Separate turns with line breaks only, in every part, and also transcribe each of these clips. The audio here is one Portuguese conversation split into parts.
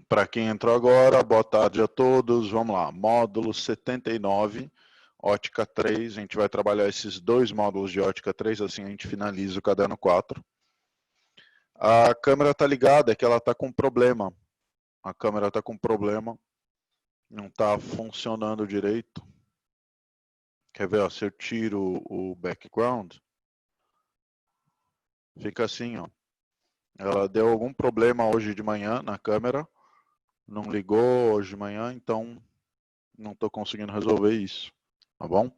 Para quem entrou agora, boa tarde a todos. Vamos lá, módulo 79, ótica 3. A gente vai trabalhar esses dois módulos de ótica 3, assim a gente finaliza o caderno 4. A câmera está ligada, é que ela está com problema. A câmera está com problema, não está funcionando direito. Quer ver, ó, se eu tiro o background, fica assim, ó. Ela deu algum problema hoje de manhã na câmera, não ligou hoje de manhã, então não estou conseguindo resolver isso, tá bom?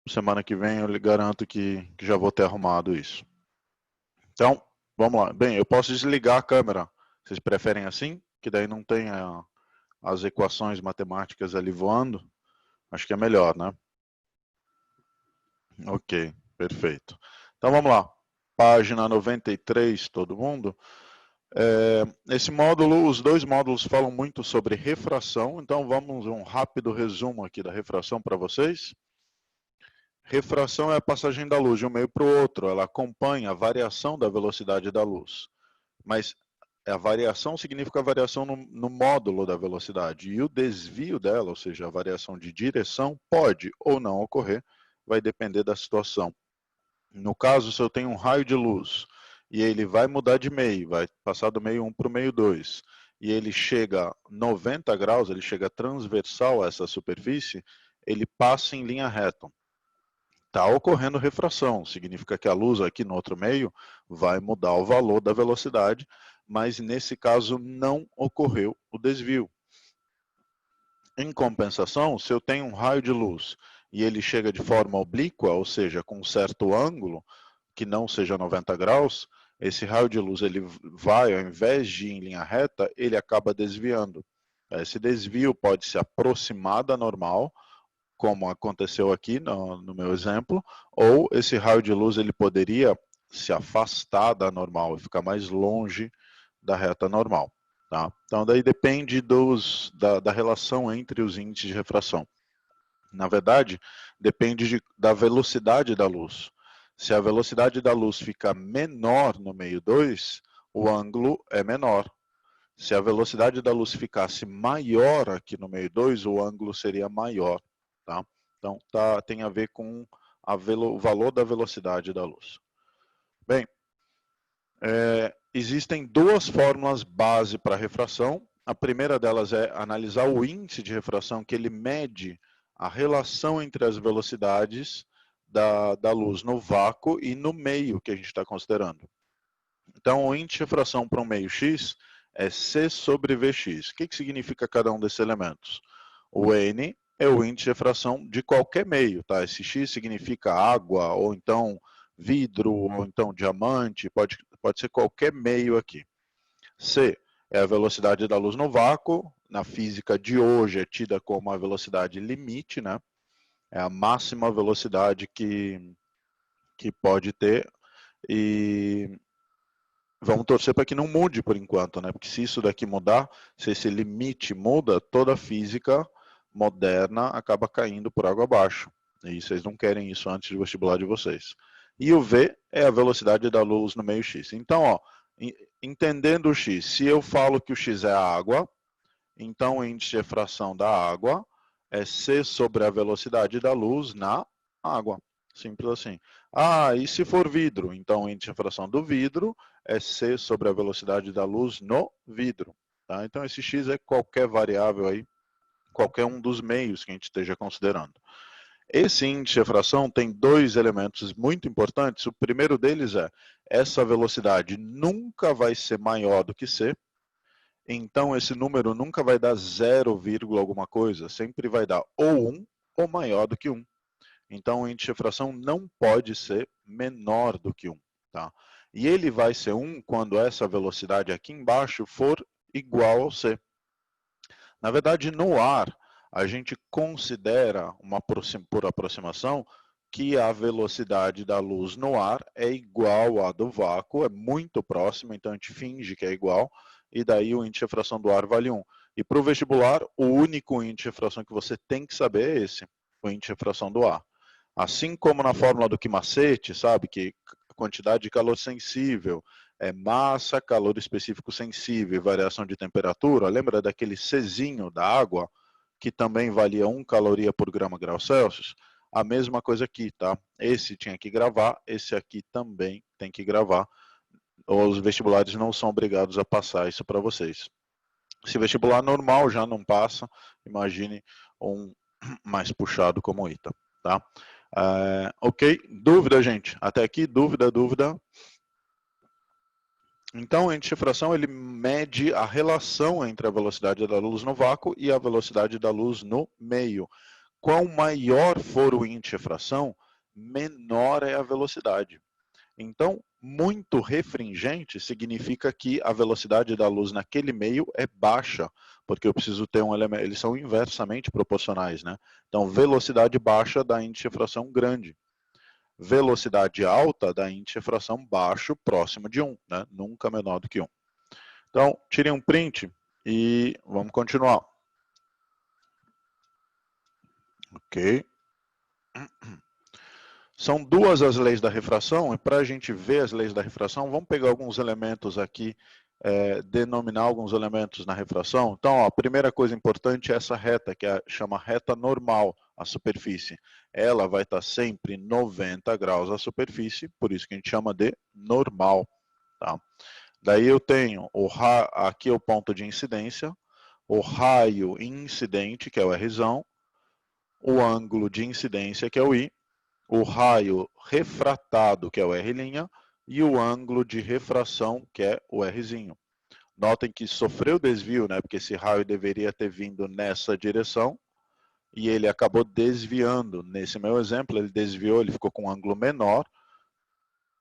Semana que vem eu lhe garanto que já vou ter arrumado isso. Então, vamos lá. Bem, eu posso desligar a câmera. Vocês preferem assim? Que daí não tem as equações matemáticas ali voando? Acho que é melhor, né? Ok, perfeito. Então vamos lá. Página 93, todo mundo. Esse módulo, os dois módulos falam muito sobre refração, então vamos um rápido resumo aqui da refração para vocês. Refração é a passagem da luz de um meio para o outro, ela acompanha a variação da velocidade da luz. Mas a variação significa a variação no módulo da velocidade. E o desvio dela, ou seja, a variação de direção, pode ou não ocorrer, vai depender da situação. No caso, se eu tenho um raio de luz e ele vai mudar de meio, vai passar do meio 1 para o meio 2, e ele chega a 90 graus, ele chega transversal a essa superfície, ele passa em linha reta. Está ocorrendo refração, significa que a luz aqui no outro meio vai mudar o valor da velocidade, mas nesse caso não ocorreu o desvio. Em compensação, se eu tenho um raio de luz e ele chega de forma oblíqua, ou seja, com um certo ângulo, que não seja 90 graus, esse raio de luz ele vai, ao invés de ir em linha reta, ele acaba desviando. Esse desvio pode se aproximar da normal, como aconteceu aqui no meu exemplo, ou esse raio de luz ele poderia se afastar da normal e ficar mais longe da reta normal. Tá? Então, daí depende da relação entre os índices de refração. Na verdade, depende da velocidade da luz. Se a velocidade da luz fica menor no meio 2, o ângulo é menor. Se a velocidade da luz ficasse maior aqui no meio 2, o ângulo seria maior. Tá? Então, tem a ver com o valor da velocidade da luz. Bem, existem duas fórmulas base para refração. A primeira delas é analisar o índice de refração, que ele mede a relação entre as velocidades da luz no vácuo e no meio que a gente está considerando. Então, o índice de refração para um meio x é C sobre Vx. O que significa cada um desses elementos? O N é o índice de refração de qualquer meio, tá? Esse X significa água, ou então vidro, ou então diamante, pode ser qualquer meio aqui. C é a velocidade da luz no vácuo, na física de hoje é tida como a velocidade limite, né? É a máxima velocidade que pode ter, e vamos torcer para que não mude por enquanto, né? Porque se isso daqui mudar, se esse limite muda, toda a física moderna acaba caindo por água abaixo. E vocês não querem isso antes do vestibular de vocês. E o V é a velocidade da luz no meio X. Então, ó, entendendo o X, se eu falo que o X é a água, então o índice de refração da água é C sobre a velocidade da luz na água. Simples assim. Ah, e se for vidro? Então o índice de refração do vidro é C sobre a velocidade da luz no vidro. Tá? Então esse X é qualquer variável aí, qualquer um dos meios que a gente esteja considerando. Esse índice de refração tem dois elementos muito importantes. O primeiro deles é, essa velocidade nunca vai ser maior do que C, então esse número nunca vai dar 0, alguma coisa, sempre vai dar ou 1 ou maior do que 1. Então o índice de refração não pode ser menor do que 1. Tá? E ele vai ser 1 quando essa velocidade aqui embaixo for igual ao C. Na verdade, no ar, a gente considera, por aproximação, que a velocidade da luz no ar é igual à do vácuo, é muito próxima, então a gente finge que é igual, e daí o índice de refração do ar vale 1. E para o vestibular, o único índice de refração que você tem que saber é esse, o índice de refração do ar. Assim como na fórmula do Quimacete, sabe, que a quantidade de calor sensível É massa, calor específico sensível e variação de temperatura. Lembra daquele Czinho da água, que também valia 1 caloria por grau Celsius? A mesma coisa aqui, tá? Esse tinha que gravar, esse aqui também tem que gravar. Os vestibulares não são obrigados a passar isso para vocês. Se vestibular normal já não passa, imagine um mais puxado como o ITA, tá? Ok, dúvida, gente? Até aqui, dúvida? Então, a enxifração ele mede a relação entre a velocidade da luz no vácuo e a velocidade da luz no meio. Quanto maior for o enxifração, menor é a velocidade. Então, muito refringente significa que a velocidade da luz naquele meio é baixa, porque eu preciso ter um elemento, eles são inversamente proporcionais, né? Então, velocidade baixa dá índice de refração grande. Velocidade alta dá índice de refração baixo, próximo de 1, né? Nunca menor do que 1. Então, tirem um print e vamos continuar. Ok. São duas as leis da refração, e para a gente ver as leis da refração, vamos pegar alguns elementos aqui, denominar alguns elementos na refração. Então, ó, a primeira coisa importante é essa reta, que chama reta normal, a superfície. Ela vai estar sempre 90 graus à superfície, por isso que a gente chama de normal. Tá? Daí eu tenho, aqui é o ponto de incidência, o raio incidente, que é o Rzão, o ângulo de incidência, que é o I, o raio refratado, que é o R', e o ângulo de refração, que é o R'zinho. Notem que sofreu desvio, né, porque esse raio deveria ter vindo nessa direção, e ele acabou desviando. Nesse meu exemplo, ele desviou, ele ficou com um ângulo menor,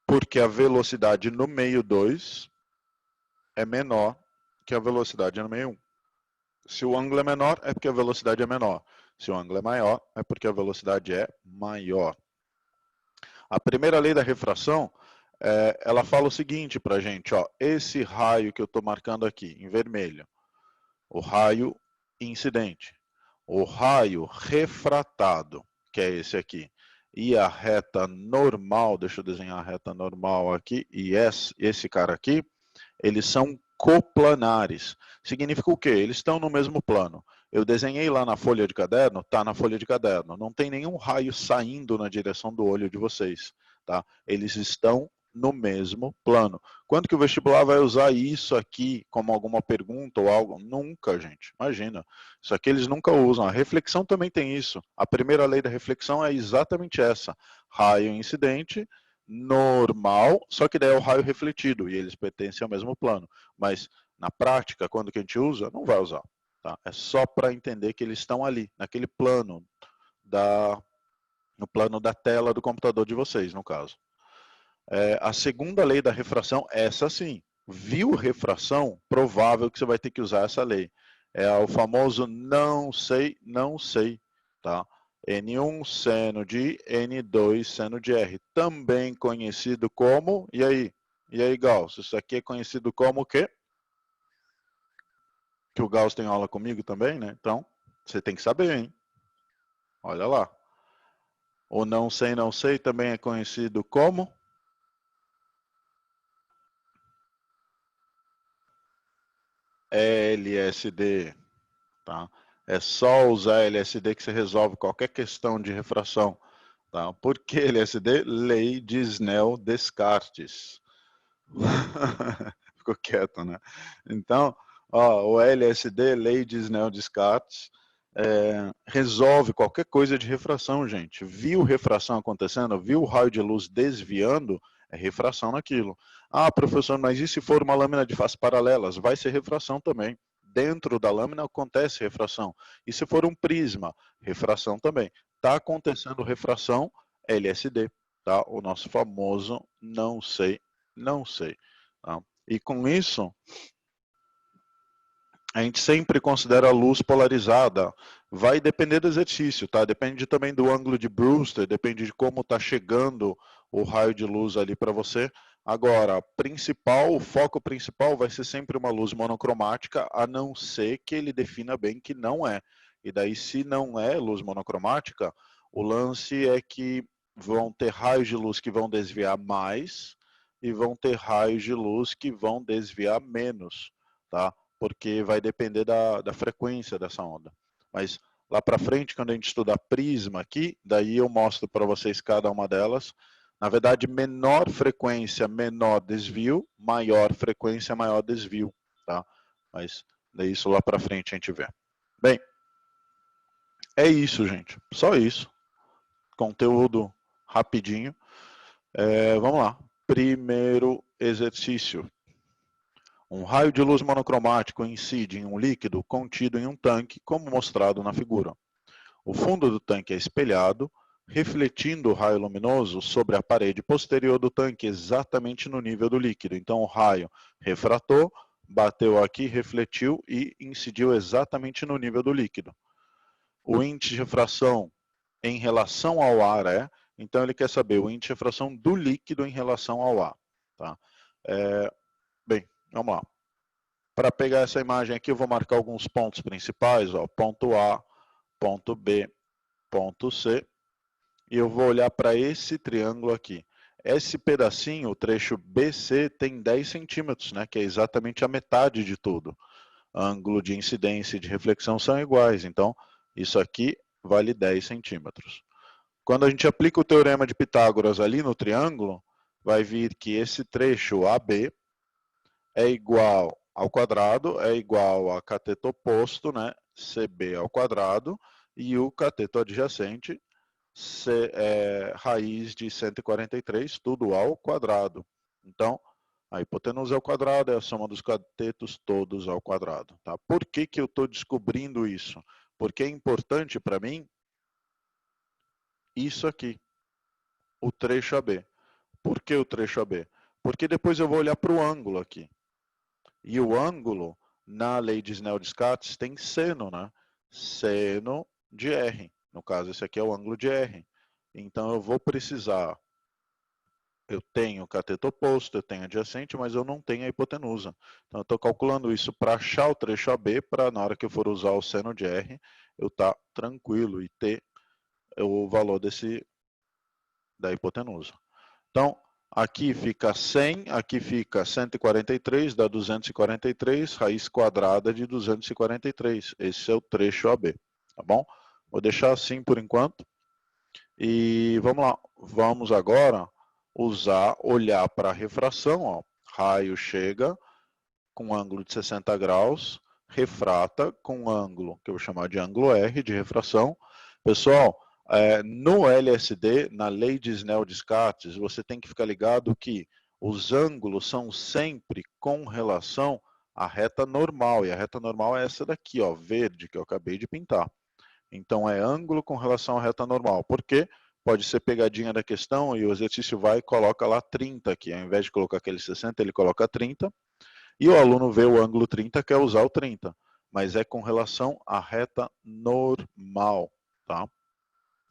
porque a velocidade no meio 2 é menor que a velocidade no meio 1. Se o ângulo é menor, é porque a velocidade é menor. Se o ângulo é maior, é porque a velocidade é maior. A primeira lei da refração, ela fala o seguinte para a gente, ó, esse raio que eu estou marcando aqui, em vermelho, o raio incidente, o raio refratado, que é esse aqui, e a reta normal, deixa eu desenhar a reta normal aqui, e esse cara aqui, eles são coplanares. Significa o quê? Eles estão no mesmo plano. Eu desenhei lá na folha de caderno, está na folha de caderno. Não tem nenhum raio saindo na direção do olho de vocês. Tá? Eles estão no mesmo plano. Quando que o vestibular vai usar isso aqui como alguma pergunta ou algo? Nunca, gente. Imagina. Isso aqui eles nunca usam. A reflexão também tem isso. A primeira lei da reflexão é exatamente essa. Raio incidente normal, só que daí é o raio refletido e eles pertencem ao mesmo plano. Mas na prática, quando que a gente usa, não vai usar. Tá? É só para entender que eles estão ali, naquele plano, no plano da tela do computador de vocês, no caso. A segunda lei da refração, essa sim. Viu refração? Provável que você vai ter que usar essa lei. É o famoso não sei, não sei. Tá? N1 seno de N2 seno de R. Também conhecido como... E aí, Gauss? Isso aqui é conhecido como o quê? Que o Gauss tem aula comigo também, né? Então, você tem que saber, hein? Olha lá. O não sei também é conhecido como... LSD. Tá? É só usar LSD que você resolve qualquer questão de refração. Tá? Por que LSD? Lei de Snell-Descartes. Ficou quieto, né? Então, ó, o LSD, lei de Snell-Descartes, resolve qualquer coisa de refração, gente. Viu refração acontecendo? Viu o raio de luz desviando? É refração naquilo. Ah, professor, mas e se for uma lâmina de faces paralelas? Vai ser refração também. Dentro da lâmina acontece refração. E se for um prisma? Refração também. Está acontecendo refração, LSD. Tá? O nosso famoso não sei, não sei. Tá? E com isso, a gente sempre considera a luz polarizada. Vai depender do exercício, tá? Depende também do ângulo de Brewster, depende de como está chegando o raio de luz ali para você. Agora, o foco principal vai ser sempre uma luz monocromática, a não ser que ele defina bem que não é. E daí, se não é luz monocromática, o lance é que vão ter raios de luz que vão desviar mais e vão ter raios de luz que vão desviar menos, tá? Porque vai depender da frequência dessa onda. Mas lá para frente, quando a gente estudar prisma aqui, daí eu mostro para vocês cada uma delas. Na verdade, menor frequência, menor desvio, maior frequência, maior desvio, tá? Mas daí isso lá para frente a gente vê. Bem, é isso, gente. Só isso. Conteúdo rapidinho. Vamos lá. Primeiro exercício. Um raio de luz monocromático incide em um líquido contido em um tanque, como mostrado na figura. O fundo do tanque é espelhado, refletindo o raio luminoso sobre a parede posterior do tanque, exatamente no nível do líquido. Então, o raio refratou, bateu aqui, refletiu e incidiu exatamente no nível do líquido. O índice de refração em relação ao ar então ele quer saber o índice de refração do líquido em relação ao ar. Tá? Bem, vamos lá. Para pegar essa imagem aqui, eu vou marcar alguns pontos principais, ó, ponto A, ponto B, ponto C, e eu vou olhar para esse triângulo aqui. Esse pedacinho, o trecho BC, tem 10 centímetros, né, que é exatamente a metade de tudo. Ângulo de incidência e de reflexão são iguais, então isso aqui vale 10 centímetros. Quando a gente aplica o teorema de Pitágoras ali no triângulo, vai vir que esse trecho AB é igual ao quadrado, é igual a cateto oposto, né, CB ao quadrado, e o cateto adjacente, raiz de 143, tudo ao quadrado. Então, a hipotenusa ao quadrado é a soma dos catetos todos ao quadrado. Tá? Por que eu estou descobrindo isso? Porque é importante para mim isso aqui, o trecho AB. Por que o trecho AB? Porque depois eu vou olhar para o ângulo aqui. E o ângulo, na lei de Snell-Descartes, tem seno, né? Seno de R. No caso, esse aqui é o ângulo de R. Então, eu vou precisar... Eu tenho cateto oposto, eu tenho adjacente, mas eu não tenho a hipotenusa. Então, eu estou calculando isso para achar o trecho AB, para na hora que eu for usar o seno de R, eu estar tranquilo e ter o valor da hipotenusa. Então, aqui fica 100, aqui fica 143, dá 243, raiz quadrada de 243. Esse é o trecho AB, tá bom? Vou deixar assim por enquanto. E vamos lá, vamos agora olhar para a refração. Ó. Raio chega com ângulo de 60 graus, refrata com ângulo, que eu vou chamar de ângulo R, de refração. Pessoal, no LSD, na lei de Snell-Descartes, você tem que ficar ligado que os ângulos são sempre com relação à reta normal, e a reta normal é essa daqui, ó, verde, que eu acabei de pintar. Então, é ângulo com relação à reta normal. Por quê? Pode ser pegadinha da questão e o exercício vai e coloca lá 30 aqui. Ao invés de colocar aquele 60, ele coloca 30. E o aluno vê o ângulo 30, quer usar o 30. Mas é com relação à reta normal, tá?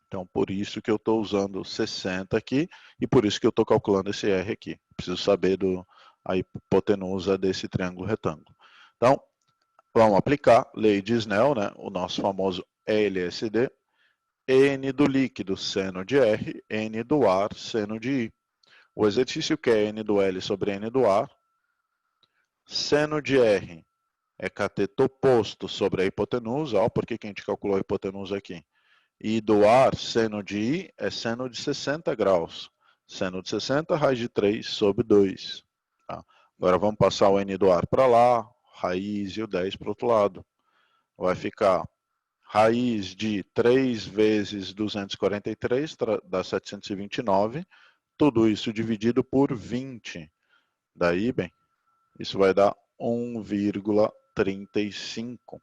Então, por isso que eu estou usando 60 aqui e por isso que eu estou calculando esse R aqui. Preciso saber a hipotenusa desse triângulo retângulo. Então, vamos aplicar lei de Snell, né? O nosso famoso LSD. N do líquido, seno de R, N do ar, seno de I. O exercício que é N do L sobre N do ar. Seno de R é cateto oposto sobre a hipotenusa. Ó, por que a gente calculou a hipotenusa aqui? E do ar, seno de I, é seno de 60 graus. Seno de 60, raiz de 3 sobre 2. Tá? Agora vamos passar o N do ar para lá, raiz e o 10 para o outro lado. Vai ficar raiz de 3 vezes 243, dá 729. Tudo isso dividido por 20. Daí, bem, isso vai dar 1,35.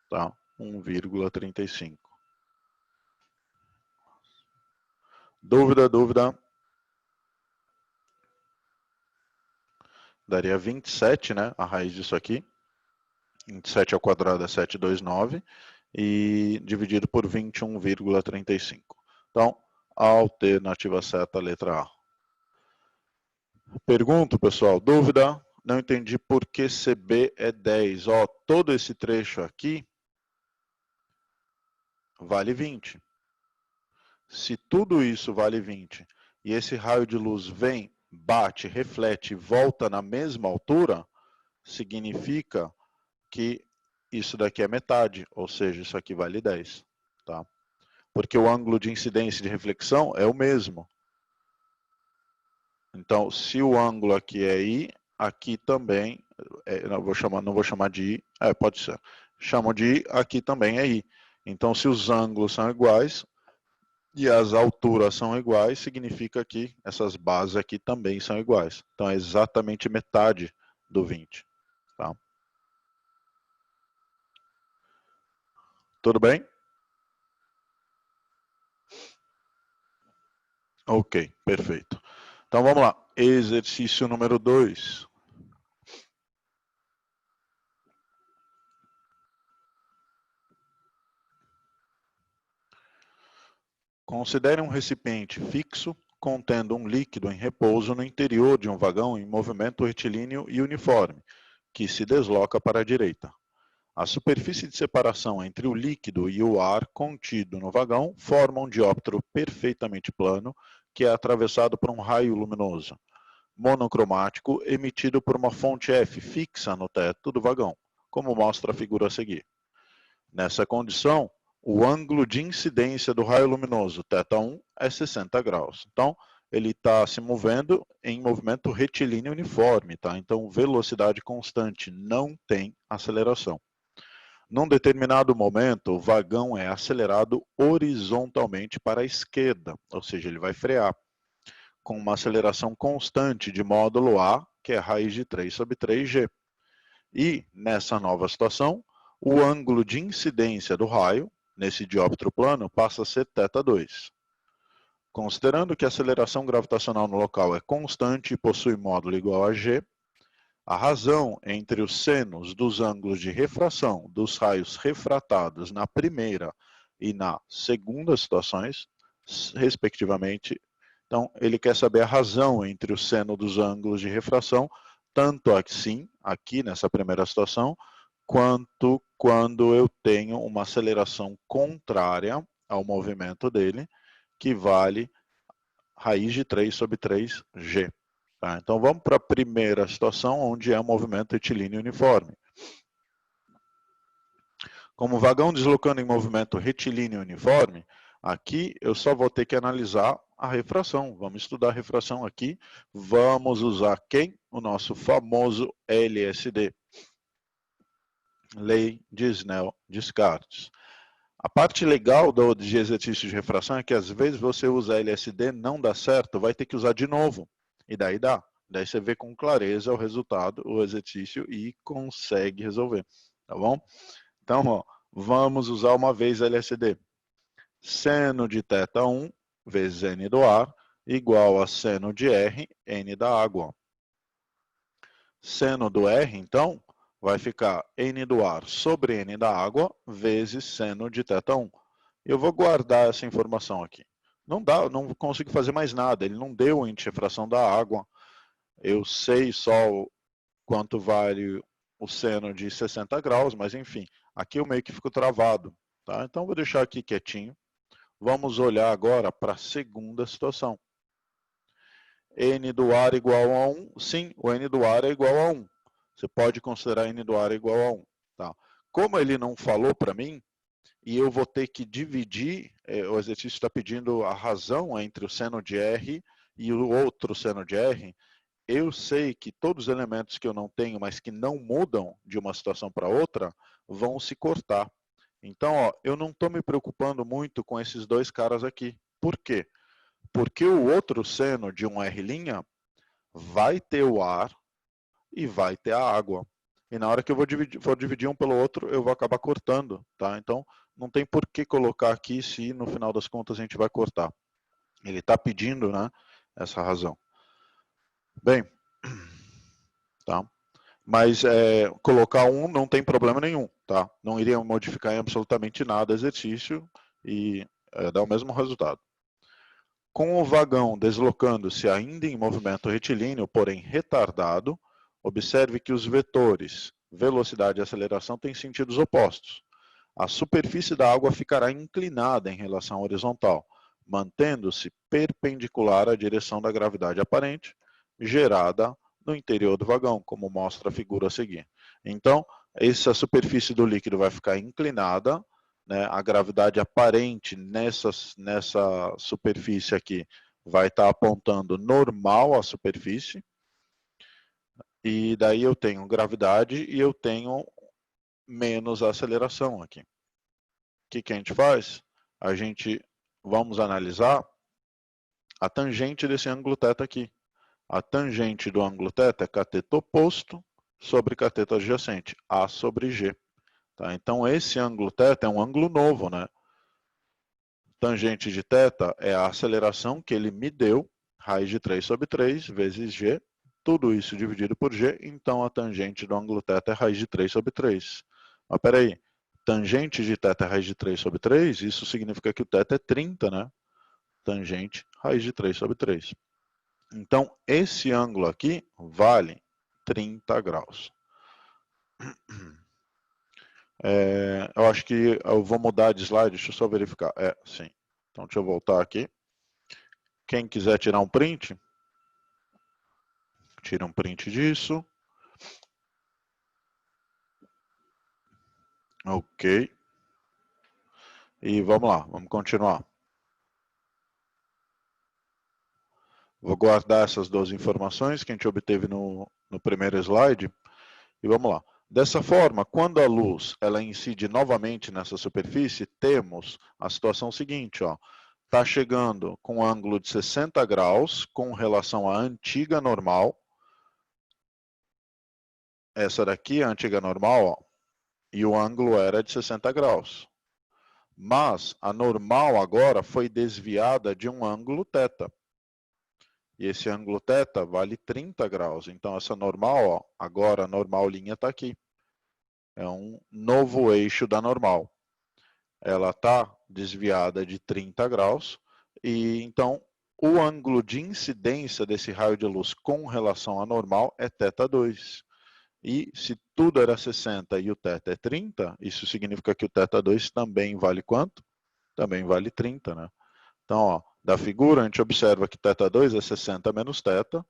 Tá? 1,35. Dúvida? Daria 27, né? A raiz disso aqui. 27 ao quadrado é 729. E dividido por 21,35. Então, a alternativa certa, a letra A. Pergunto, pessoal, dúvida? Não entendi por que CB é 10. Ó, todo esse trecho aqui vale 20. Se tudo isso vale 20 e esse raio de luz vem bate, reflete e volta na mesma altura, significa que isso daqui é metade, ou seja, isso aqui vale 10. Tá? Porque o ângulo de incidência e de reflexão é o mesmo. Então, se o ângulo aqui é I, aqui também, não vou chamar de I, pode ser. Chamo de I, aqui também é I. Então, se os ângulos são iguais e as alturas são iguais, significa que essas bases aqui também são iguais. Então, é exatamente metade do 20. Tá? Tudo bem? Ok, perfeito. Então, vamos lá. Exercício número 2. Considere um recipiente fixo contendo um líquido em repouso no interior de um vagão em movimento retilíneo e uniforme, que se desloca para a direita. A superfície de separação entre o líquido e o ar contido no vagão forma um dióptero perfeitamente plano, que é atravessado por um raio luminoso, monocromático, emitido por uma fonte F fixa no teto do vagão, como mostra a figura a seguir. Nessa condição, o ângulo de incidência do raio luminoso, θ1, é 60 graus. Então, ele está se movendo em movimento retilíneo uniforme, tá? Então, velocidade constante, não tem aceleração. Num determinado momento, o vagão é acelerado horizontalmente para a esquerda, ou seja, ele vai frear, com uma aceleração constante de módulo A, que é raiz de 3 sobre 3G. E, nessa nova situação, o ângulo de incidência do raio, nesse dióptero plano, passa a ser θ2. Considerando que a aceleração gravitacional no local é constante e possui módulo igual a g, a razão entre os senos dos ângulos de refração dos raios refratados na primeira e na segunda situações, respectivamente. Então, ele quer saber a razão entre o seno dos ângulos de refração, tanto assim, aqui nessa primeira situação, quanto quando eu tenho uma aceleração contrária ao movimento dele, que vale raiz de 3 sobre 3g. Tá? Então vamos para a primeira situação, onde é um movimento retilíneo uniforme. Como o vagão deslocando em movimento retilíneo uniforme, aqui eu só vou ter que analisar a refração. Vamos estudar a refração aqui. Vamos usar quem? O nosso famoso LSD. Lei de Snell-Descartes. A parte legal de exercício de refração é que às vezes você usa LSD, não dá certo, vai ter que usar de novo. E daí dá. Daí você vê com clareza o resultado, o exercício e consegue resolver. Tá bom? Então, ó, vamos usar uma vez LSD. Seno de θ1 vezes N do ar igual a seno de R, N da água. Seno do R, então, vai ficar N do ar sobre N da água vezes seno de θ1. Eu vou guardar essa informação aqui. Não dá, não consigo fazer mais nada. Ele não deu a refração da água. Eu sei só quanto vale o seno de 60 graus, mas enfim, aqui eu meio que fico travado. Tá? Então vou deixar aqui quietinho. Vamos olhar agora para a segunda situação. N do ar igual a 1. Sim, o N do ar é igual a 1. Você pode considerar N do ar igual a 1. Tá? Como ele não falou para mim, e eu vou ter que dividir, o exercício está pedindo a razão entre o seno de R e o outro seno de R, eu sei que todos os elementos que eu não tenho, mas que não mudam de uma situação para outra, vão se cortar. Então, ó, eu não estou me preocupando muito com esses dois caras aqui. Por quê? Porque o outro seno de um R' vai ter o ar e vai ter a água. E na hora que eu for dividir um pelo outro, eu vou acabar cortando, tá? Então, não tem por que colocar aqui se no final das contas a gente vai cortar. Ele está pedindo, né, essa razão. Bem, tá? Mas colocar um não tem problema nenhum, tá? Não iria modificar em absolutamente nada o exercício e dar o mesmo resultado. Com o vagão deslocando-se ainda em movimento retilíneo, porém retardado, observe que os vetores velocidade e aceleração têm sentidos opostos. A superfície da água ficará inclinada em relação à horizontal, mantendo-se perpendicular à direção da gravidade aparente, gerada no interior do vagão, como mostra a figura a seguir. Então, essa superfície do líquido vai ficar inclinada, né? A gravidade aparente nessa superfície aqui vai estar apontando normal à superfície, e daí eu tenho gravidade e eu tenho menos aceleração aqui. O que a gente faz? Vamos analisar a tangente desse ângulo θ aqui. A tangente do ângulo θ é cateto oposto sobre cateto adjacente, A sobre G. Tá? Então, esse ângulo θ é um ângulo novo, né? Tangente de θ é a aceleração que ele me deu, raiz de 3 sobre 3 vezes G, tudo isso dividido por G, então a tangente do ângulo θ é raiz de 3 sobre 3. Mas peraí, tangente de θ é raiz de 3 sobre 3, isso significa que o θ é 30, né? Tangente, raiz de 3 sobre 3. Então, esse ângulo aqui vale 30 graus. Eu acho que eu vou mudar de slide, deixa eu só verificar. Sim. Então, deixa eu voltar aqui. Quem quiser tirar um print, tira um print disso. Ok. E vamos lá, vamos continuar. Vou guardar essas duas informações que a gente obteve no primeiro slide. E vamos lá. Dessa forma, quando a luz ela incide novamente nessa superfície, temos a situação seguinte, ó. Está chegando com um ângulo de 60 graus com relação à antiga normal. Essa daqui é a antiga normal, ó, e o ângulo era de 60 graus. Mas a normal agora foi desviada de um ângulo θ. E esse ângulo θ vale 30 graus. Então essa normal, ó, agora a normal linha está aqui. É um novo eixo da normal. Ela está desviada de 30 graus. E então o ângulo de incidência desse raio de luz com relação à normal é θ2. E se tudo era 60 e o θ é 30, isso significa que o θ2 também vale quanto? Também vale 30, né? Então, ó, da figura, a gente observa que θ2 é 60 menos θ,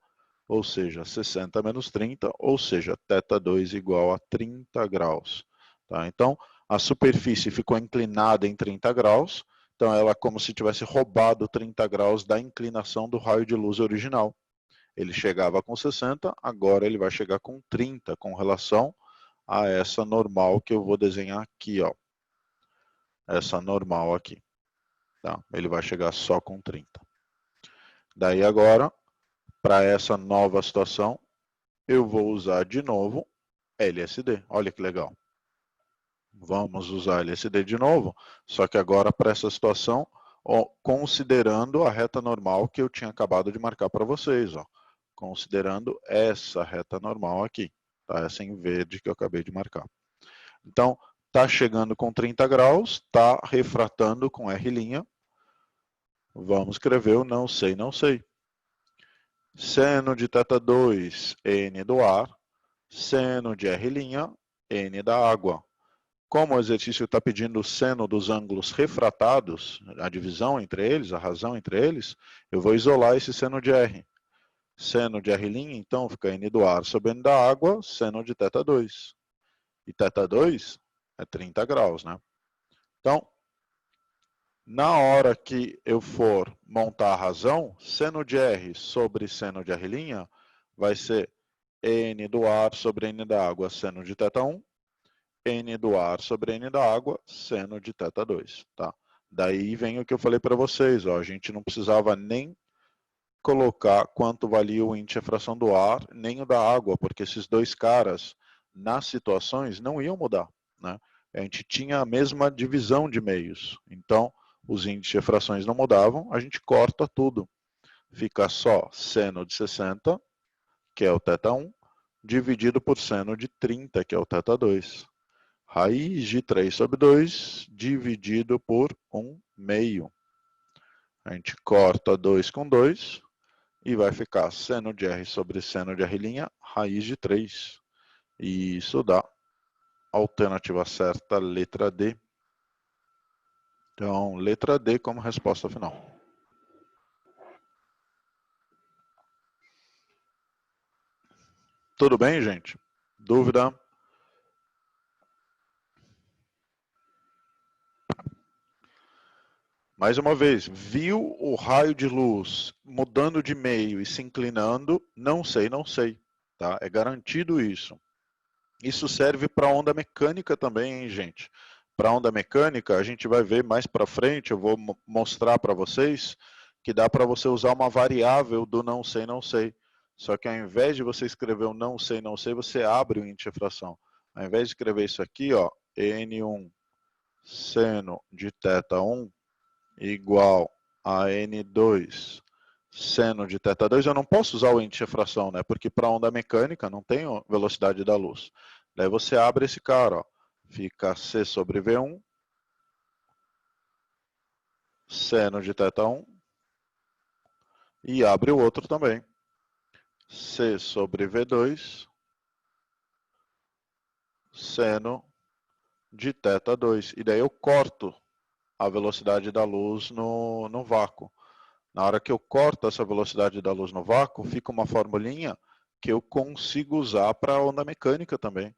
ou seja, 60 menos 30, ou seja, θ2 igual a 30 graus. Tá? Então, a superfície ficou inclinada em 30 graus, então ela é como se tivesse roubado 30 graus da inclinação do raio de luz original. Ele chegava com 60, agora ele vai chegar com 30, com relação a essa normal que eu vou desenhar aqui, ó. Essa normal aqui. Tá? Ele vai chegar só com 30. Daí agora, para essa nova situação, eu vou usar de novo LSD. Olha que legal. Vamos usar LSD de novo, só que agora para essa situação, ó, considerando a reta normal que eu tinha acabado de marcar para vocês. Ó. Considerando essa reta normal aqui. Tá? Essa em verde que eu acabei de marcar. Então, está chegando com 30 graus, está refratando com R'. Vamos escrever o não sei, não sei. Seno de θ2, N do ar. Seno de R', N da água. Como o exercício está pedindo o seno dos ângulos refratados, a divisão entre eles, a razão entre eles, eu vou isolar esse seno de R. Seno de R', então, fica N do ar sobre N da água, seno de θ2. E θ2 é 30 graus, né? Então, na hora que eu for montar a razão, seno de R sobre seno de R' vai ser N do ar sobre N da água, seno de θ1, N do ar sobre N da água, seno de θ2. Tá? Daí vem o que eu falei para vocês, ó, a gente não precisava nem colocar quanto valia o índice de refração do ar, nem o da água, porque esses dois caras, nas situações, não iam mudar. Né? A gente tinha a mesma divisão de meios, então os índices de refrações não mudavam, a gente corta tudo. Fica só seno de 60, que é o θ1, dividido por seno de 30, que é o θ2. Raiz de 3 sobre 2, dividido por 1 meio. A gente corta 2 com 2, e vai ficar seno de R sobre seno de R', raiz de 3. E isso dá a alternativa certa, letra D. Então, letra D como resposta final. Tudo bem, gente? Dúvida? Mais uma vez, viu o raio de luz mudando de meio e se inclinando? Não sei, não sei. Tá? É garantido isso. Isso serve para onda mecânica também, hein, gente? Para onda mecânica, a gente vai ver mais para frente, eu vou mostrar para vocês que dá para você usar uma variável do não sei, não sei. Só que ao invés de você escrever o não sei, não sei, você abre o índice de fração. Ao invés de escrever isso aqui, ó, N1 seno de θ1 igual a N2 seno de θ2, eu não posso usar o índice de fração, né? Porque para onda mecânica não tem velocidade da luz. Daí você abre esse cara, ó. Fica C sobre V1 seno de θ1 e abre o outro também. C sobre V2 seno de θ2. E daí eu corto a velocidade da luz no vácuo. Na hora que eu corto essa velocidade da luz no vácuo, fica uma formulinha que eu consigo usar para a onda mecânica também.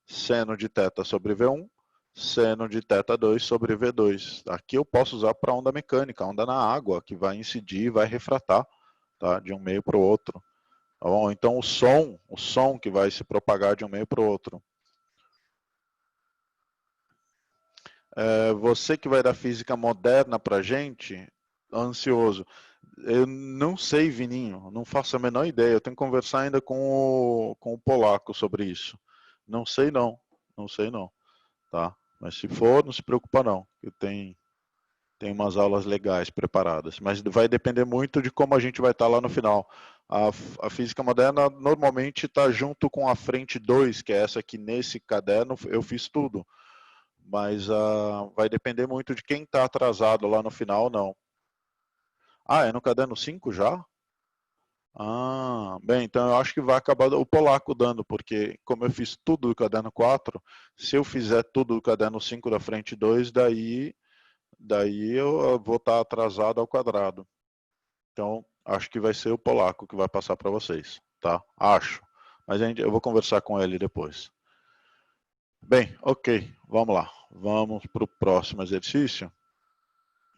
Seno de θ sobre V1, seno de θ2 sobre V2. Aqui eu posso usar para onda mecânica, onda na água, que vai incidir e vai refratar, tá? De um meio para o outro. Tá bom? Então o som que vai se propagar de um meio para o outro. Você que vai dar física moderna para a gente, ansioso. Eu não sei, Vininho, não faço a menor ideia. Eu tenho que conversar ainda com o polaco sobre isso. Não sei não, não sei não, tá? Mas se for, não se preocupa não. Eu tenho umas aulas legais preparadas. Mas vai depender muito de como a gente vai estar lá no final. A física moderna normalmente está junto com a frente 2, que é essa aqui nesse caderno, eu fiz tudo. Mas vai depender muito de quem está atrasado lá no final, não. Ah, é no caderno 5 já? Ah, bem, então eu acho que vai acabar o polaco dando, porque como eu fiz tudo do caderno 4, se eu fizer tudo do caderno 5 da frente 2, daí eu vou estar atrasado ao quadrado. Então, acho que vai ser o polaco que vai passar para vocês, tá? Acho. Mas eu vou conversar com ele depois. Bem, ok, vamos lá. Vamos para o próximo exercício.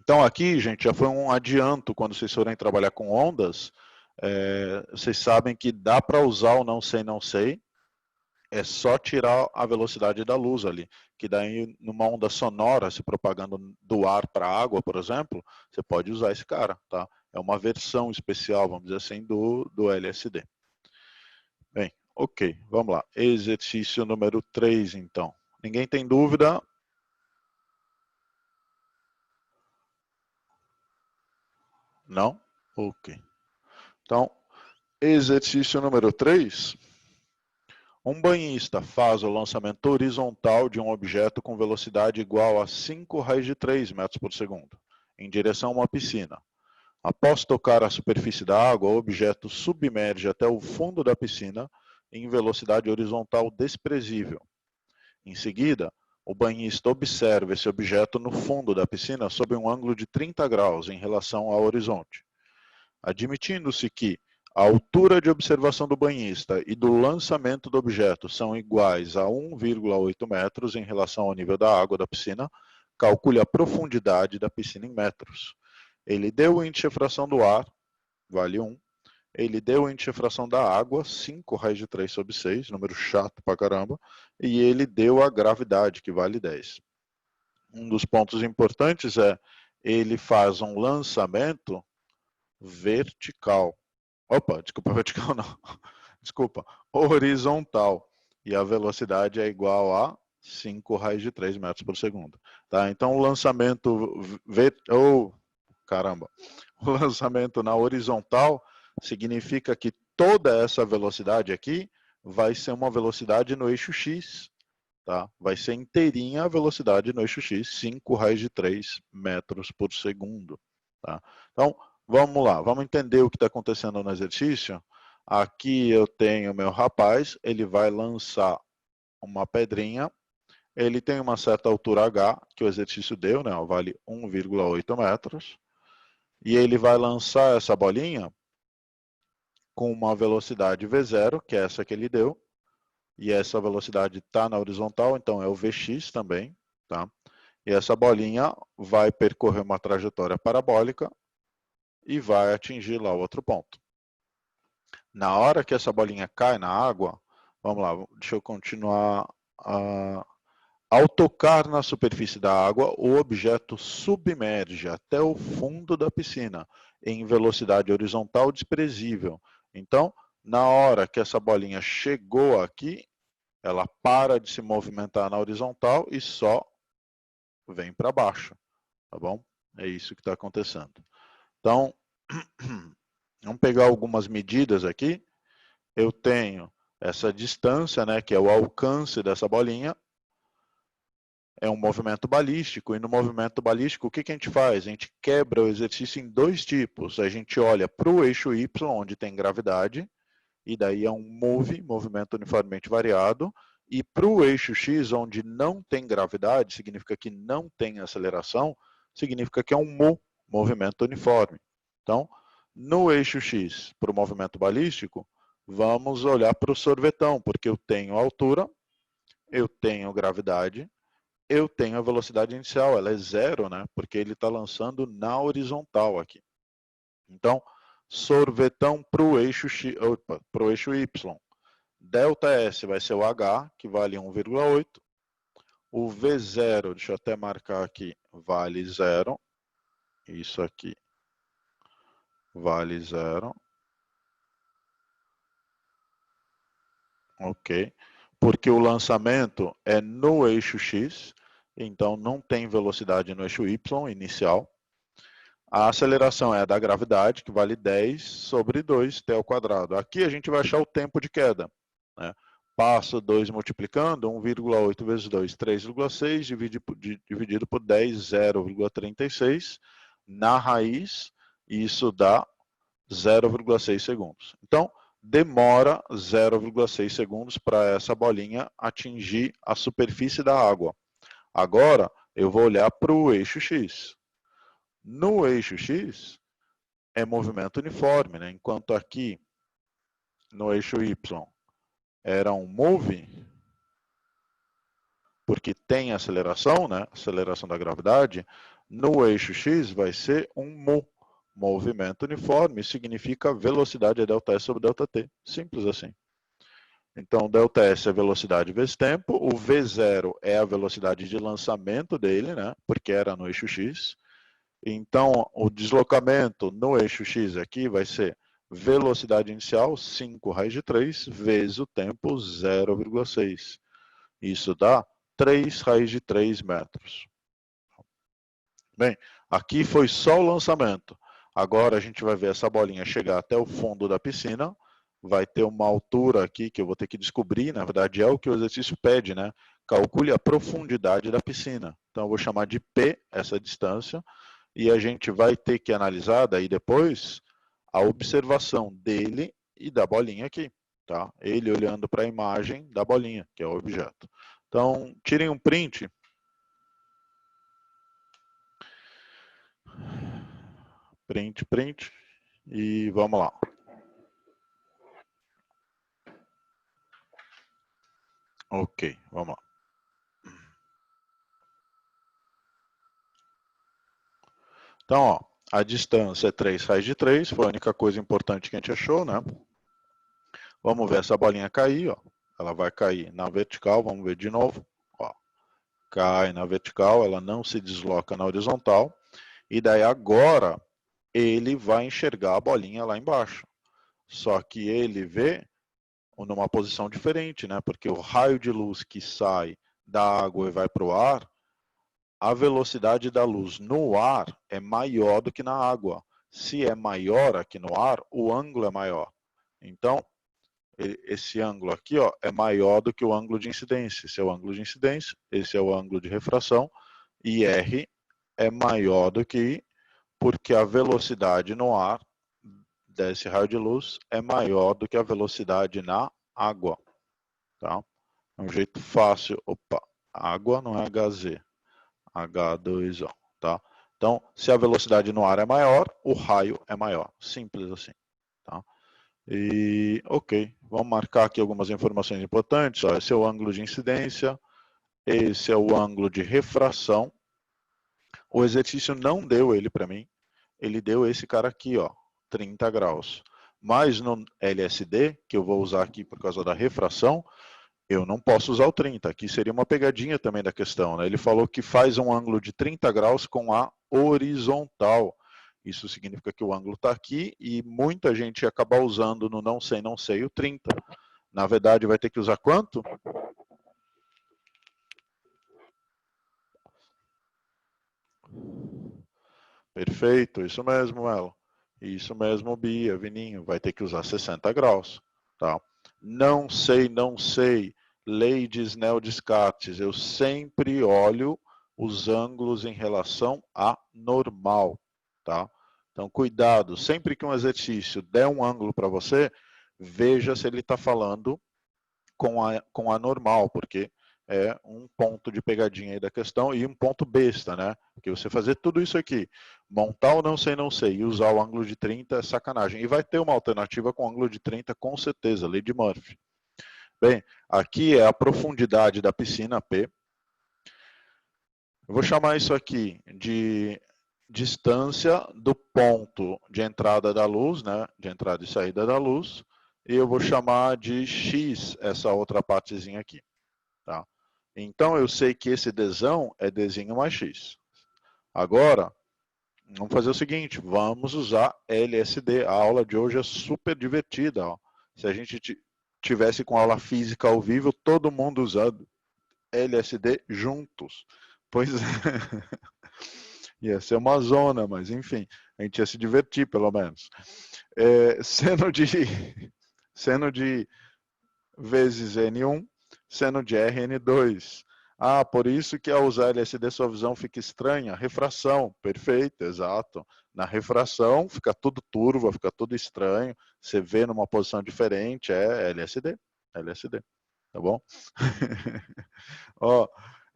Então aqui, gente, já foi um adianto quando vocês forem trabalhar com ondas. Vocês sabem que dá para usar o não sei, não sei. É só tirar a velocidade da luz ali. Que daí, numa onda sonora, se propagando do ar para a água, por exemplo, você pode usar esse cara, tá? É uma versão especial, vamos dizer assim, do LSD. Bem, ok, vamos lá. Exercício número 3, então. Ninguém tem dúvida? Não? Ok. Então, exercício número 3. Um banhista faz o lançamento horizontal de um objeto com velocidade igual a 5 raios de 3 metros por segundo, em direção a uma piscina. Após tocar a superfície da água, o objeto submerge até o fundo da piscina em velocidade horizontal desprezível. Em seguida, o banhista observa esse objeto no fundo da piscina sob um ângulo de 30 graus em relação ao horizonte. Admitindo-se que a altura de observação do banhista e do lançamento do objeto são iguais a 1,8 metros em relação ao nível da água da piscina, calcule a profundidade da piscina em metros. Ele deu o índice de fração do ar, vale 1. Ele deu o índice de fração da água, 5 raiz de 3 sobre 6, número chato pra caramba. E ele deu a gravidade, que vale 10. Um dos pontos importantes é, ele faz um lançamento vertical. Opa, desculpa, vertical não. Desculpa, horizontal. E a velocidade é igual a 5 raiz de 3 metros por segundo. Tá? Então o lançamento caramba. O lançamento na horizontal significa que toda essa velocidade aqui vai ser uma velocidade no eixo X. Tá? Vai ser inteirinha a velocidade no eixo X, 5 raiz de 3 metros por segundo. Tá? Então, vamos lá, vamos entender o que está acontecendo no exercício. Aqui eu tenho meu rapaz, ele vai lançar uma pedrinha, ele tem uma certa altura H, que o exercício deu, né, vale 1,8 metros, e ele vai lançar essa bolinha com uma velocidade V0, que é essa que ele deu, e essa velocidade está na horizontal, então é o Vx também, tá? E essa bolinha vai percorrer uma trajetória parabólica e vai atingir lá o outro ponto. Na hora que essa bolinha cai na água, vamos lá, deixa eu continuar. Ao tocar na superfície da água, o objeto submerge até o fundo da piscina, em velocidade horizontal desprezível. Então, na hora que essa bolinha chegou aqui, ela para de se movimentar na horizontal e só vem para baixo, tá bom? É isso que está acontecendo. Então, vamos pegar algumas medidas aqui. Eu tenho essa distância, né, que é o alcance dessa bolinha. É um movimento balístico, e no movimento balístico, o que a gente faz? A gente quebra o exercício em dois tipos. A gente olha para o eixo Y, onde tem gravidade, e daí é um MOVE, movimento uniformemente variado, e para o eixo X, onde não tem gravidade, significa que não tem aceleração, significa que é um MO, movimento uniforme. Então, no eixo X, para o movimento balístico, vamos olhar para o sorvetão, porque eu tenho altura, eu tenho gravidade, eu tenho a velocidade inicial, ela é zero, né? Porque ele está lançando na horizontal aqui. Então, sorvetão para o eixo Y. ΔS vai ser o H, que vale 1,8. O V0, deixa eu até marcar aqui, vale 0. Isso aqui vale 0. Ok. Porque o lançamento é no eixo X, então não tem velocidade no eixo Y inicial. A aceleração é a da gravidade, que vale 10 sobre 2t ao quadrado. Aqui a gente vai achar o tempo de queda, né? Passo 2 multiplicando, 1,8 vezes 2, 3,6, dividido por 10, 0,36. Na raiz, isso dá 0,6 segundos. Então, demora 0,6 segundos para essa bolinha atingir a superfície da água. Agora, eu vou olhar para o eixo X. No eixo X, é movimento uniforme, né? Enquanto aqui, no eixo Y, era um MOVE, porque tem aceleração, né? Aceleração da gravidade. No eixo X vai ser um MO, movimento uniforme, significa velocidade é ΔS sobre ΔT. Simples assim. Então, ΔS é velocidade vezes tempo, o V0 é a velocidade de lançamento dele, né? Porque era no eixo X. Então, o deslocamento no eixo X aqui vai ser velocidade inicial, 5 raiz de 3, vezes o tempo, 0,6. Isso dá 3 raiz de 3 metros. Bem, aqui foi só o lançamento. Agora a gente vai ver essa bolinha chegar até o fundo da piscina. Vai ter uma altura aqui que eu vou ter que descobrir. Na verdade, é o que o exercício pede, né? Calcule a profundidade da piscina. Então, eu vou chamar de P essa distância. E a gente vai ter que analisar daí depois a observação dele e da bolinha aqui, tá? Ele olhando para a imagem da bolinha, que é o objeto. Então, tirem um print. Print, e vamos lá. Ok, vamos lá. Então, ó, a distância é 3 raiz de 3, foi a única coisa importante que a gente achou, né? Vamos ver essa bolinha cair, ó. Ela vai cair na vertical, vamos ver de novo. Ó, cai na vertical, ela não se desloca na horizontal. E daí agora ele vai enxergar a bolinha lá embaixo. Só que ele vê numa posição diferente, né? Porque o raio de luz que sai da água e vai para o ar, a velocidade da luz no ar é maior do que na água. Se é maior aqui no ar, o ângulo é maior. Então, esse ângulo aqui, ó, é maior do que o ângulo de incidência. Esse é o ângulo de incidência, esse é o ângulo de refração, e R é maior do que I, porque a velocidade no ar desse raio de luz é maior do que a velocidade na água. Tá? É um jeito fácil. Opa, água não é HZ, H2O. Tá? Então, se a velocidade no ar é maior, o raio é maior. Simples assim. Tá? E, ok, vamos marcar aqui algumas informações importantes. Ó, esse é o ângulo de incidência, esse é o ângulo de refração. O exercício não deu ele para mim, ele deu esse cara aqui, ó, 30 graus. Mas no LSD, que eu vou usar aqui por causa da refração, eu não posso usar o 30. Aqui seria uma pegadinha também da questão, né? Ele falou que faz um ângulo de 30 graus com a horizontal. Isso significa que o ângulo está aqui e muita gente acaba usando no não sei o 30. Na verdade, vai ter que usar quanto? Perfeito, isso mesmo, Elo. Isso mesmo, Bia, Vininho, vai ter que usar 60 graus. Tá? Não sei. Lei de Snell-Descartes, eu sempre olho os ângulos em relação a normal. Tá? Então, cuidado, sempre que um exercício der um ângulo para você, veja se ele está falando com a normal, porque é um ponto de pegadinha aí da questão e um ponto besta, né? Porque você fazer tudo isso aqui, montar o não sei e usar o ângulo de 30 é sacanagem. E vai ter uma alternativa com ângulo de 30 com certeza, lei de Murphy. Bem, aqui é a profundidade da piscina, P. Eu vou chamar isso aqui de distância do ponto de entrada da luz, né? De entrada e saída da luz. E eu vou chamar de X essa outra partezinha aqui. Tá? Então, eu sei que esse Dzão é Dzinho mais X. Agora, vamos fazer o seguinte, vamos usar LSD. A aula de hoje é super divertida. Ó. Se a gente tivesse com aula física ao vivo, todo mundo usando LSD juntos. Pois é. Ia ser uma zona, mas enfim, a gente ia se divertir, pelo menos. Seno de vezes N1, seno de R, N2. Ah, por isso que ao usar LSD sua visão fica estranha. Refração, perfeito, exato. Na refração fica tudo turvo, fica tudo estranho. Você vê numa posição diferente, é LSD, LSD, tá bom? Ó,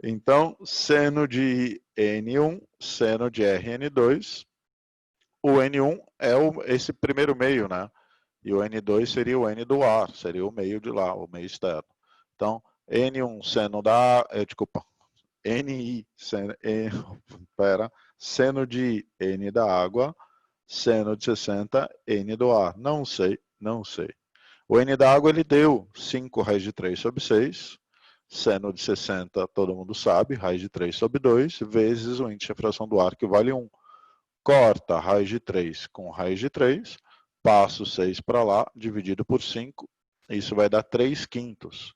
então, seno de N1, seno de RN2. O N1 é esse primeiro meio, né? E o N2 seria o N do ar, seria o meio de lá, o meio externo. Então, N1 seno da... desculpa. NI seno, seno de N da água, seno de 60, N do ar. Não sei, não sei. O N da água ele deu 5 raiz de 3 sobre 6. Seno de 60, todo mundo sabe, raiz de 3 sobre 2, vezes o índice de fração do ar, que vale 1. Corta raiz de 3 com raiz de 3, passo 6 para lá, dividido por 5, isso vai dar 3 quintos.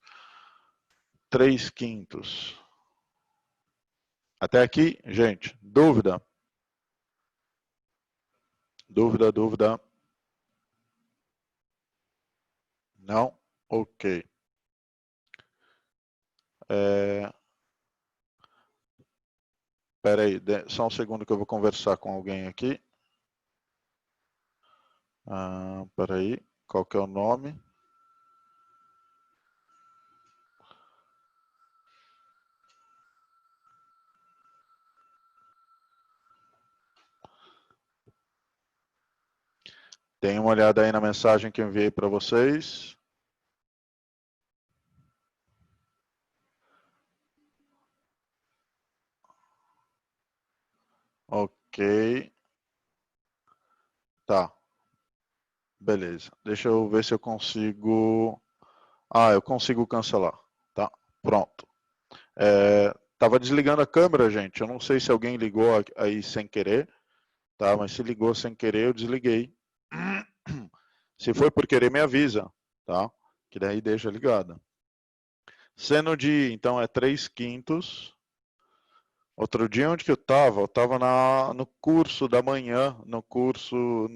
3 quintos. Até aqui, gente, dúvida? Dúvida, dúvida? Não? Ok. Espera aí, só um segundo que eu vou conversar com alguém aqui. Espera aí, qual que é o nome? Tem uma olhada aí na mensagem que eu enviei para vocês. Ok. Tá. Beleza. Deixa eu ver se eu consigo... eu consigo cancelar. Tá. Pronto. Tava desligando a câmera, gente. Eu não sei se alguém ligou aí sem querer. Tá, mas se ligou sem querer, eu desliguei. Se foi por querer, me avisa. Tá? Que daí deixa ligada. Seno de, então, é 3 quintos. Outro dia, onde que eu estava? Eu estava no curso da manhã, no curso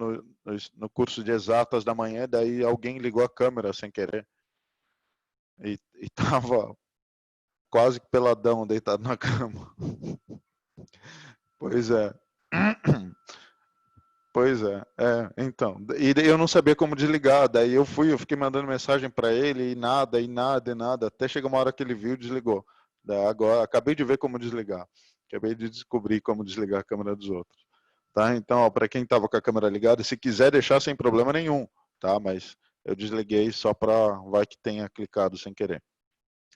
de exatas da manhã, daí alguém ligou a câmera sem querer. E estava quase peladão, deitado na cama. Pois é. Pois é, então. E eu não sabia como desligar, daí eu fiquei mandando mensagem para ele, e nada, até chegou uma hora que ele viu e desligou. Daí agora, acabei de ver como desligar. Acabei de descobrir como desligar a câmera dos outros. Tá? Então, para quem estava com a câmera ligada, se quiser deixar sem problema nenhum, tá? Mas Eu desliguei só para vai que tenha clicado sem querer.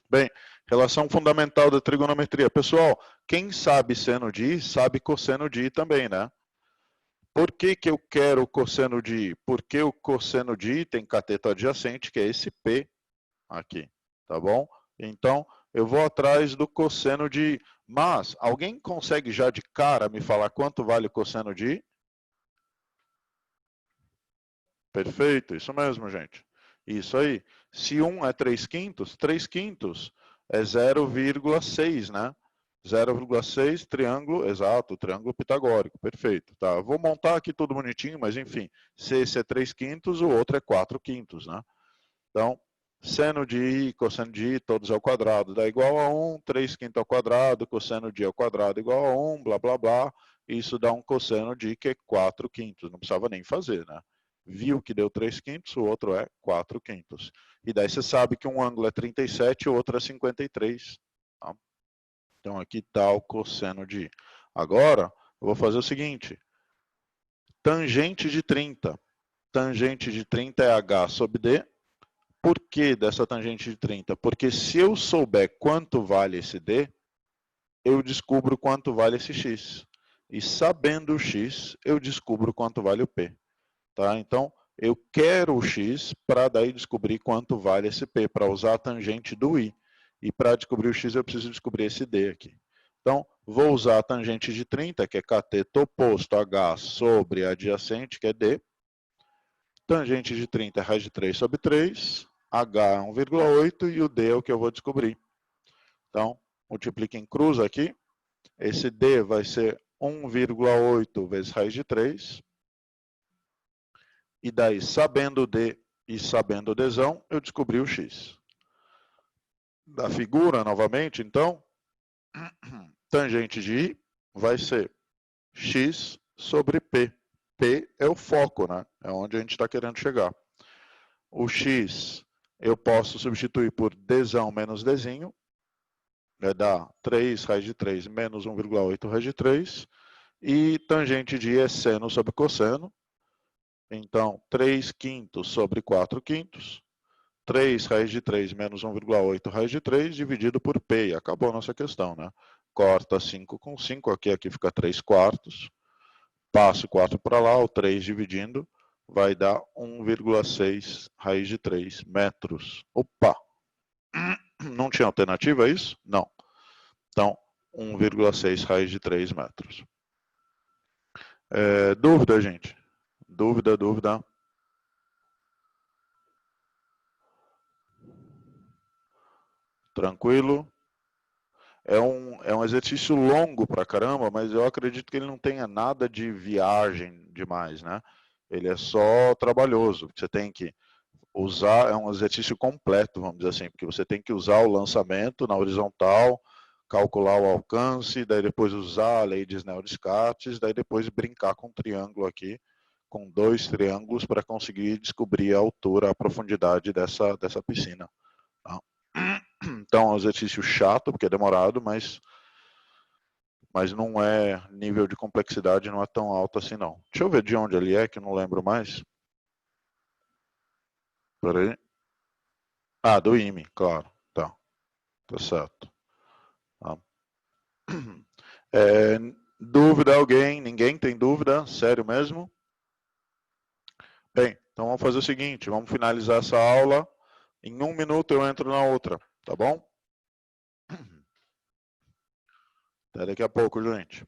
Bem, relação fundamental da trigonometria. Pessoal, quem sabe seno de I, sabe cosseno de I também, né? Por que que eu quero o cosseno de I? Porque o cosseno de I tem cateto adjacente, que é esse P aqui, tá bom? Então, eu vou atrás do cosseno de I. Mas, alguém consegue já de cara me falar quanto vale o cosseno de I? Perfeito, isso mesmo, gente. Isso aí. Se 1 é 3/5 é 0,6, né? 0,6 triângulo, exato, triângulo pitagórico, perfeito. Tá, vou montar aqui tudo bonitinho, mas enfim, se esse é 3/5, o outro é 4/5, né? Então, seno de I, cosseno de I, todos ao quadrado, dá igual a 1, 3/5 ao quadrado, cosseno de I ao quadrado igual a 1, blá, blá, blá. Isso dá um cosseno de I que é 4/5, não precisava nem fazer, né? Viu que deu 3/5, o outro é 4/5. E daí você sabe que um ângulo é 37 e o outro é 53. Tá? Então aqui está o cosseno de I. Agora, eu vou fazer o seguinte. Tangente de 30. Tangente de 30 é H sobre D. Por que dessa tangente de 30? Porque se eu souber quanto vale esse D, eu descubro quanto vale esse X. E sabendo o X, eu descubro quanto vale o P. Tá? Então, eu quero o X para daí descobrir quanto vale esse P, para usar a tangente do I. E para descobrir o X, eu preciso descobrir esse D aqui. Então, vou usar a tangente de 30, que é cateto oposto a H sobre adjacente, que é D. Tangente de 30 é raiz de 3 sobre 3. H é 1,8 e o D é o que eu vou descobrir. Então, multiplica em cruz aqui. Esse D vai ser 1,8 vezes raiz de 3. E daí, sabendo o D e sabendo o Dzão, eu descobri o X. Da figura, novamente, então, tangente de I vai ser X sobre P. P é o foco, né? É onde a gente está querendo chegar. O X eu posso substituir por Dzão menos Dzinho. Vai dar 3 raiz de 3 menos 1,8 raiz de 3. E tangente de I é seno sobre cosseno. Então, 3/5 sobre 4/5. 3 raiz de 3 menos 1,8 raiz de 3 dividido por P. E acabou a nossa questão, né? Corta 5 com 5, aqui fica 3/4. Passo 4 para lá, o 3 dividindo, vai dar 1,6 raiz de 3 metros. Opa! Não tinha alternativa, é isso? Não. Então, 1,6 raiz de 3 metros. Dúvida, gente? Dúvida, dúvida? Tranquilo? É um exercício longo pra caramba, mas eu acredito que ele não tenha nada de viagem demais, né? Ele é só trabalhoso. Você tem que usar, é um exercício completo, vamos dizer assim, porque você tem que usar o lançamento na horizontal, calcular o alcance, daí depois usar a lei de Snell-Descartes, daí depois brincar com um triângulo aqui, com 2 triângulos para conseguir descobrir a altura, a profundidade dessa piscina. Tá? Então é um exercício chato, porque é demorado, mas não é, nível de complexidade não é tão alto assim não. Deixa eu ver de onde ele é, que eu não lembro mais. Peraí. Ah, do IME, claro. Tá certo. Tá. Dúvida alguém? Ninguém tem dúvida? Sério mesmo? Bem, então vamos fazer o seguinte, vamos finalizar essa aula. Em 1 minuto eu entro na outra, tá bom? Até daqui a pouco, gente.